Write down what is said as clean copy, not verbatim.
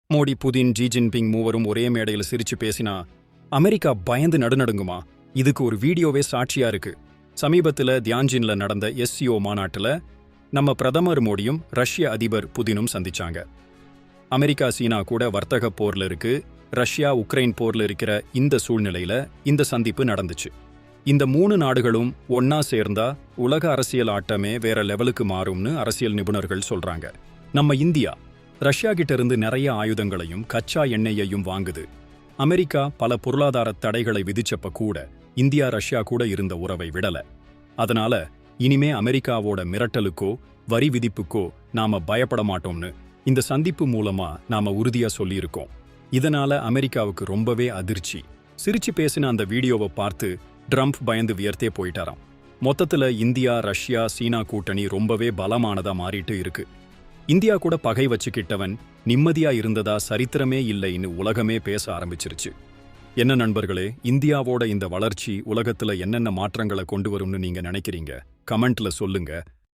Modi, Putin, Xi Jinping மூவரும் ஒரே மேடையில் சிரிச்சு பேசினா அமெரிக்கா பயந்து நடுநடுங்குமா? இதுக்கு ஒரு வீடியோவே சாட்சியா இருக்கு. சமீபத்தில் தியான்ஜின்ல நடந்த SCO மாநாட்டில் நம்ம பிரதமர் மோடியும் ரஷ்ய அதிபர் புதினும் சந்திச்சாங்க. அமெரிக்கா சீனா கூட வர்த்தக போர்ல இருக்கு. ரஷ்யா உக்ரைன் போர்ல இருக்கிற இந்த சூழ்நிலையில இந்த சந்திப்பு நடந்துச்சு. இந்த 3 நாடுகளும் ஒன்னா சேர்ந்தா உலக அரசியல் ஆட்டமே வேற லெவலுக்கு மாறும்னு அரசியல் நிபுணர்கள் சொல்றாங்க. நம்ம இந்தியா ரஷ்யா கிட்ட இருந்து நிறைய ஆயுதங்களையும் கச்சா எண்ணெயையும் வாங்குது. அமெரிக்கா பல பொருளாதார தடைகளை விதிச்சப்ப கூட இந்தியா ரஷ்யா கூட இருந்த உறவை விடல. அதனால இனிமே அமெரிக்காவோட மிரட்டலுக்கோ வரி விதிப்புக்கோ நாம பயப்பட மாட்டோம்னு இந்த சந்திப்பு மூலமா நாம உறுதியா சொல்லியிருக்கோம். இதனால அமெரிக்காவுக்கு ரொம்பவே அதிர்ச்சி. சிரிச்சு பேசின அந்த வீடியோவை பார்த்து ட்ரம்ப் பயந்து வியர்த்தே போயிட்டாராம். மொத்தத்துல இந்தியா ரஷ்யா சீனா கூட்டணி ரொம்பவே பலமானதா மாறிட்டு இருக்கு. இந்தியா கூட பகை வச்சுக்கிட்டவன் நிம்மதியா இருந்ததா சரித்திரமே இல்லைன்னு உலகமே பேச ஆரம்பிச்சிருச்சு. என்ன நண்பர்களே, இந்தியாவோட இந்த வளர்ச்சி உலகத்துல என்னென்ன மாற்றங்களை கொண்டு வரும்னு நீங்க நினைக்கிறீங்க? கமெண்ட்ல சொல்லுங்க.